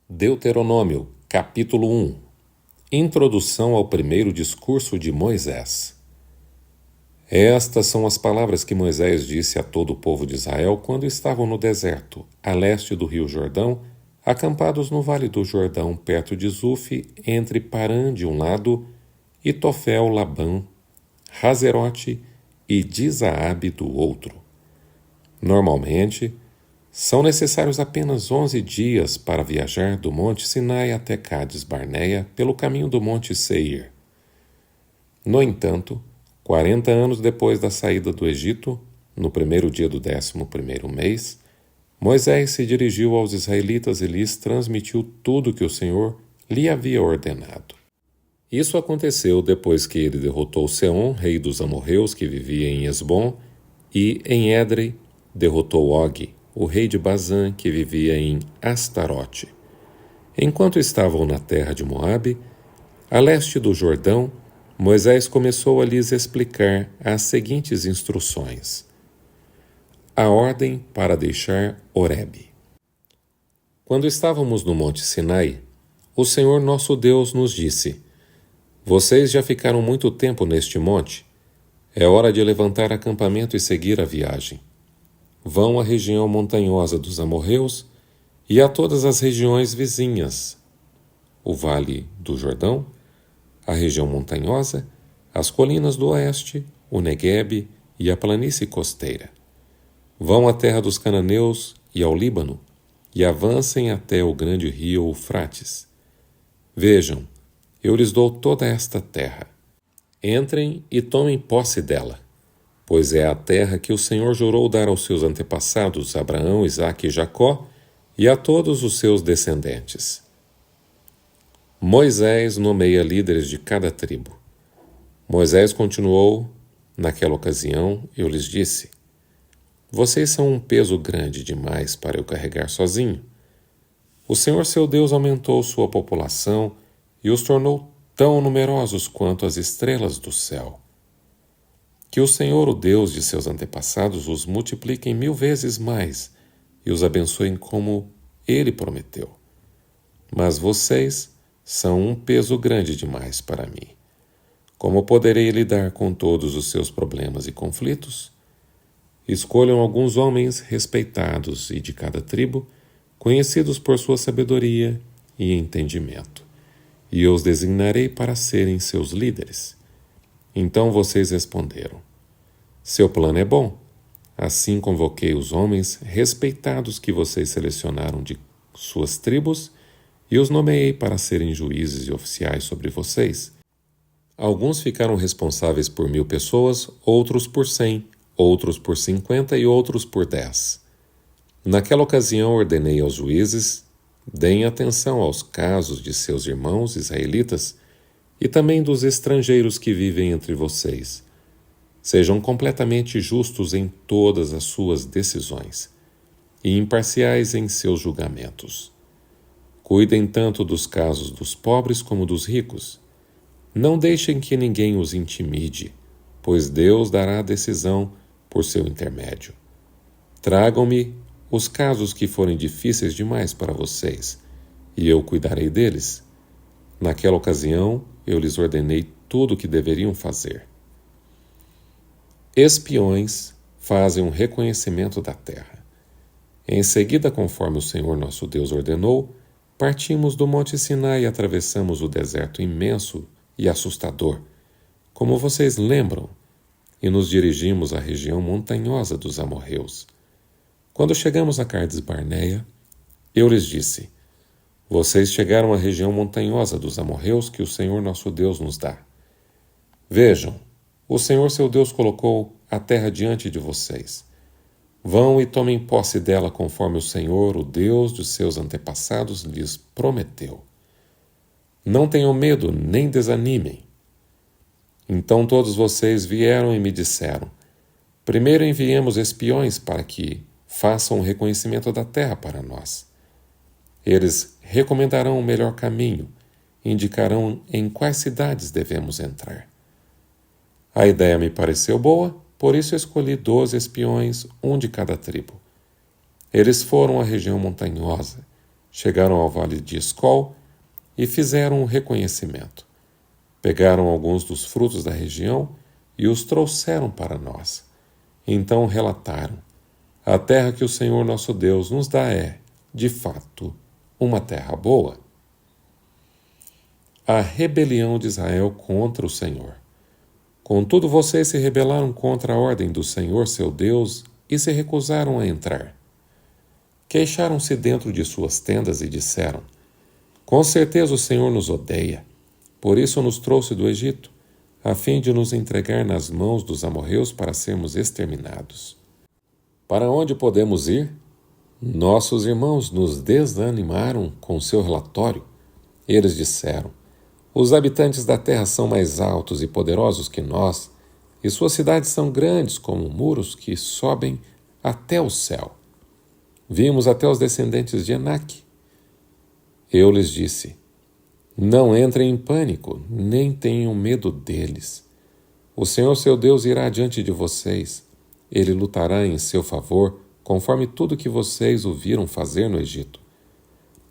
Deuteronômio, capítulo 1. Introdução ao primeiro discurso de Moisés. Estas são as palavras que Moisés disse a todo o povo de Israel quando estavam no deserto, a leste do rio Jordão, acampados no vale do Jordão, perto de Zufi, entre Parã de um lado e Tofel, Labã, Hazerote e Dizaabe do outro. Normalmente, são necessários apenas 11 dias para viajar do Monte Sinai até Cádiz Barneia pelo caminho do Monte Seir. No entanto, 40 anos depois da saída do Egito, no primeiro dia do 11º mês, Moisés se dirigiu aos israelitas e lhes transmitiu tudo que o Senhor lhe havia ordenado. Isso aconteceu depois que ele derrotou Seom, rei dos amorreus que vivia em Esbom, e em Edrei derrotou Og, o rei de Bazã, que vivia em Astarote. Enquanto estavam na terra de Moabe, a leste do Jordão, Moisés começou a lhes explicar as seguintes instruções. A ordem para deixar Horebe. Quando estávamos no Monte Sinai, o Senhor nosso Deus nos disse: Vocês já ficaram muito tempo neste monte. É hora de levantar acampamento e seguir a viagem. Vão à região montanhosa dos amorreus e a todas as regiões vizinhas, o Vale do Jordão, a região montanhosa, as colinas do oeste, o Neguebe e a planície costeira. Vão à terra dos cananeus e ao Líbano e avancem até o grande rio Eufrates. Vejam, eu lhes dou toda esta terra. Entrem e tomem posse dela, pois é a terra que o Senhor jurou dar aos seus antepassados, Abraão, Isaque e Jacó, e a todos os seus descendentes. Moisés nomeia líderes de cada tribo. Moisés continuou, naquela ocasião, eu lhes disse: Vocês são um peso grande demais para eu carregar sozinho. O Senhor seu Deus aumentou sua população e os tornou tão numerosos quanto as estrelas do céu. Que o Senhor, o Deus de seus antepassados, os multiplique em 1000 vezes mais e os abençoe como Ele prometeu. Mas vocês são um peso grande demais para mim. Como poderei lidar com todos os seus problemas e conflitos? Escolham alguns homens respeitados e de cada tribo, conhecidos por sua sabedoria e entendimento, e eu os designarei para serem seus líderes. Então vocês responderam: Seu plano é bom. Assim convoquei os homens respeitados que vocês selecionaram de suas tribos e os nomeei para serem juízes e oficiais sobre vocês. Alguns ficaram responsáveis por 1000 pessoas, outros por 100, outros por 50 e outros por 10. Naquela ocasião ordenei aos juízes: deem atenção aos casos de seus irmãos israelitas e também dos estrangeiros que vivem entre vocês. Sejam completamente justos em todas as suas decisões e imparciais em seus julgamentos. Cuidem tanto dos casos dos pobres como dos ricos. Não deixem que ninguém os intimide, pois Deus dará a decisão por seu intermédio. Tragam-me os casos que forem difíceis demais para vocês, e eu cuidarei deles. Naquela ocasião, eu lhes ordenei tudo o que deveriam fazer. Espiões fazem um reconhecimento da terra. Em seguida, conforme o Senhor nosso Deus ordenou, partimos do Monte Sinai e atravessamos o deserto imenso e assustador, como vocês lembram, e nos dirigimos à região montanhosa dos amorreus. Quando chegamos a Cádiz Barneia, eu lhes disse: Vocês chegaram à região montanhosa dos amorreus que o Senhor nosso Deus nos dá. Vejam, o Senhor seu Deus colocou a terra diante de vocês. Vão e tomem posse dela conforme o Senhor, o Deus de seus antepassados, lhes prometeu. Não tenham medo, nem desanimem. Então todos vocês vieram e me disseram: Primeiro enviemos espiões para que façam um reconhecimento da terra para nós. Eles recomendarão o melhor caminho, indicarão em quais cidades devemos entrar. A ideia me pareceu boa, por isso escolhi 12 espiões, um de cada tribo. Eles foram à região montanhosa, chegaram ao vale de Escol e fizeram um reconhecimento. Pegaram alguns dos frutos da região e os trouxeram para nós. Então relataram: a terra que o Senhor nosso Deus nos dá é, de fato, uma terra boa. A rebelião de Israel contra o Senhor. Contudo, vocês se rebelaram contra a ordem do Senhor, seu Deus, e se recusaram a entrar. Queixaram-se dentro de suas tendas e disseram: com certeza o Senhor nos odeia, por isso nos trouxe do Egito, a fim de nos entregar nas mãos dos amorreus para sermos exterminados. Para onde podemos ir? Nossos irmãos nos desanimaram com seu relatório. Eles disseram: os habitantes da terra são mais altos e poderosos que nós, e suas cidades são grandes como muros que sobem até o céu. Vimos até os descendentes de Enaque. Eu lhes disse: não entrem em pânico, nem tenham medo deles. O Senhor seu Deus irá diante de vocês. Ele lutará em seu favor, conforme tudo que vocês o viram fazer no Egito.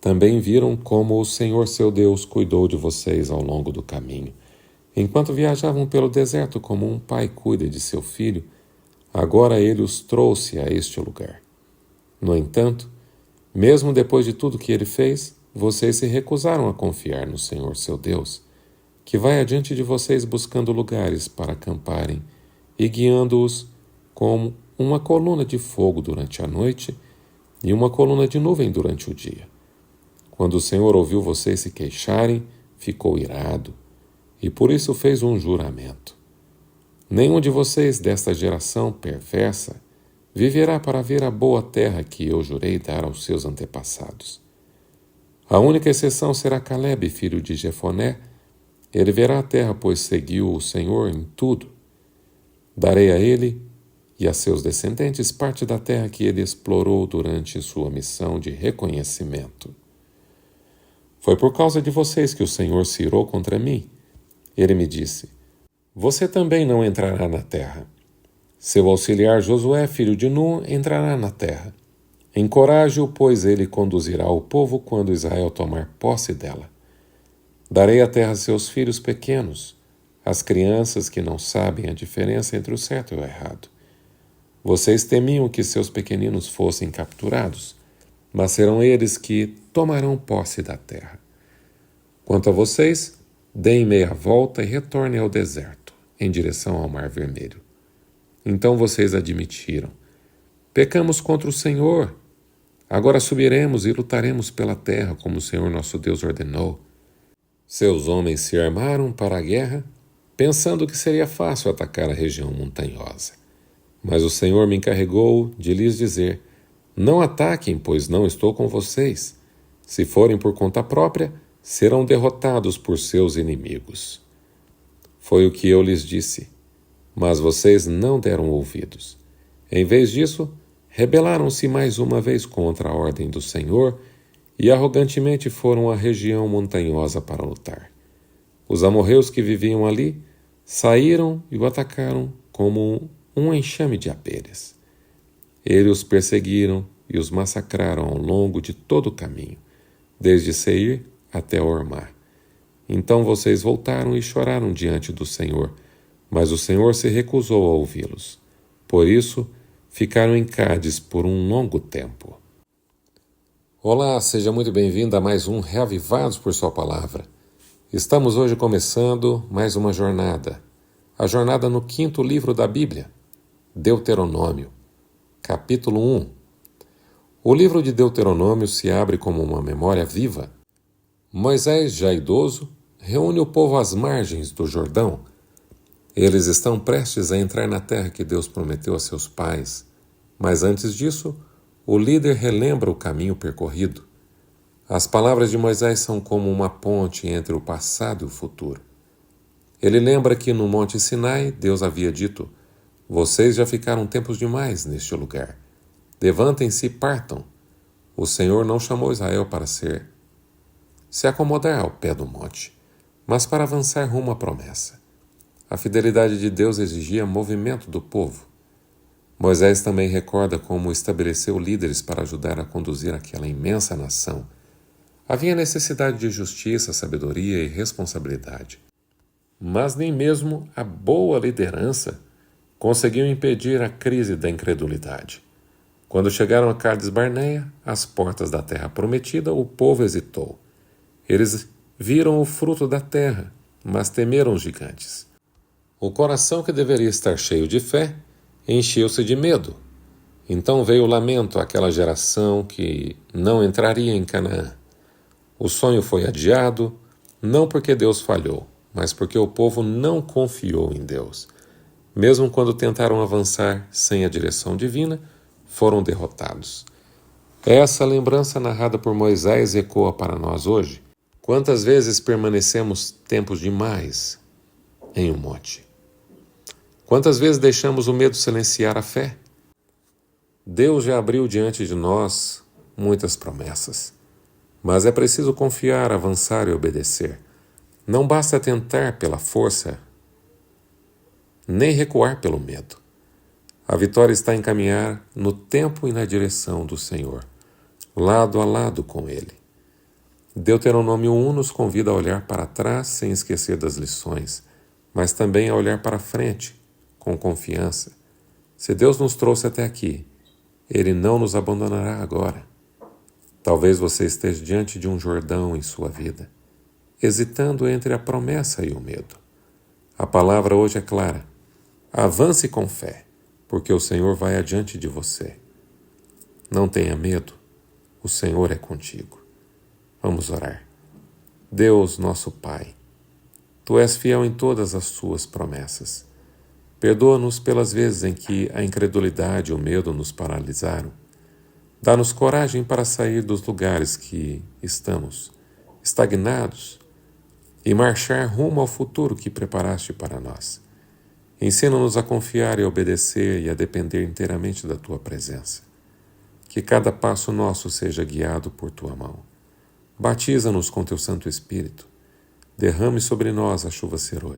Também viram como o Senhor seu Deus cuidou de vocês ao longo do caminho. Enquanto viajavam pelo deserto como um pai cuida de seu filho, agora ele os trouxe a este lugar. No entanto, mesmo depois de tudo que ele fez, vocês se recusaram a confiar no Senhor seu Deus, que vai adiante de vocês buscando lugares para acamparem e guiando-os como uma coluna de fogo durante a noite e uma coluna de nuvem durante o dia. Quando o Senhor ouviu vocês se queixarem, ficou irado, e por isso fez um juramento: nenhum de vocês desta geração perversa viverá para ver a boa terra que eu jurei dar aos seus antepassados. A única exceção será Calebe, filho de Jefoné. Ele verá a terra, pois seguiu o Senhor em tudo. Darei a ele e a seus descendentes parte da terra que ele explorou durante sua missão de reconhecimento. Foi por causa de vocês que o Senhor se irou contra mim. Ele me disse: você também não entrará na terra. Seu auxiliar Josué, filho de Nun, entrará na terra. Encoraje-o, pois ele conduzirá o povo quando Israel tomar posse dela. Darei a terra a seus filhos pequenos, às crianças que não sabem a diferença entre o certo e o errado. Vocês temiam que seus pequeninos fossem capturados, mas serão eles que tomarão posse da terra. Quanto a vocês, deem meia volta e retornem ao deserto, em direção ao Mar Vermelho. Então vocês admitiram: pecamos contra o Senhor. Agora subiremos e lutaremos pela terra, como o Senhor nosso Deus ordenou. Seus homens se armaram para a guerra, pensando que seria fácil atacar a região montanhosa. Mas o Senhor me encarregou de lhes dizer: não ataquem, pois não estou com vocês. Se forem por conta própria, serão derrotados por seus inimigos. Foi o que eu lhes disse, mas vocês não deram ouvidos. Em vez disso, rebelaram-se mais uma vez contra a ordem do Senhor e arrogantemente foram à região montanhosa para lutar. Os amorreus que viviam ali saíram e o atacaram como um enxame de abelhas. Eles os perseguiram e os massacraram ao longo de todo o caminho, desde Seir até Ormá. Então vocês voltaram e choraram diante do Senhor, mas o Senhor se recusou a ouvi-los. Por isso, ficaram em Cádiz por um longo tempo. Olá, seja muito bem-vindo a mais um Reavivados por Sua Palavra. Estamos hoje começando mais uma jornada. A jornada no 5º livro da Bíblia, Deuteronômio, capítulo 1. O livro de Deuteronômio se abre como uma memória viva. Moisés, já idoso, reúne o povo às margens do Jordão. Eles estão prestes a entrar na terra que Deus prometeu a seus pais, mas antes disso, o líder relembra o caminho percorrido. As palavras de Moisés são como uma ponte entre o passado e o futuro. Ele lembra que no Monte Sinai, Deus havia dito: vocês já ficaram tempos demais neste lugar. Levantem-se e partam. O Senhor não chamou Israel para se acomodar ao pé do monte, mas para avançar rumo à promessa. A fidelidade de Deus exigia movimento do povo. Moisés também recorda como estabeleceu líderes para ajudar a conduzir aquela imensa nação, Havia necessidade de justiça, sabedoria e responsabilidade. Mas nem mesmo a boa liderança conseguiu impedir a crise da incredulidade. Quando chegaram a Cades Barneia, às portas da terra prometida, o povo hesitou. Eles viram o fruto da terra, mas temeram os gigantes. O coração que deveria estar cheio de fé encheu-se de medo. Então veio o lamento àquela geração que não entraria em Canaã. O sonho foi adiado, não porque Deus falhou, mas porque o povo não confiou em Deus. Mesmo quando tentaram avançar sem a direção divina, foram derrotados. Essa lembrança narrada por Moisés ecoa para nós hoje. Quantas vezes permanecemos tempos demais em um monte? Quantas vezes deixamos o medo silenciar a fé? Deus já abriu diante de nós muitas promessas, mas é preciso confiar, avançar e obedecer. Não basta tentar pela força, nem recuar pelo medo. A vitória está em caminhar no tempo e na direção do Senhor, lado a lado com Ele. Deuteronômio 1 nos convida a olhar para trás sem esquecer das lições, mas também a olhar para frente, com confiança. Se Deus nos trouxe até aqui, Ele não nos abandonará agora. Talvez você esteja diante de um Jordão em sua vida, hesitando entre a promessa e o medo. A palavra hoje é clara. Avance com fé, porque o Senhor vai adiante de você. Não tenha medo, o Senhor é contigo. Vamos orar. Deus, nosso Pai, Tu és fiel em todas as Suas promessas. Perdoa-nos pelas vezes em que a incredulidade e o medo nos paralisaram. Dá-nos coragem para sair dos lugares que estamos estagnados e marchar rumo ao futuro que preparaste para nós. Ensina-nos a confiar e obedecer e a depender inteiramente da Tua presença. Que cada passo nosso seja guiado por Tua mão. Batiza-nos com Teu Santo Espírito. Derrame sobre nós a chuva serôdia.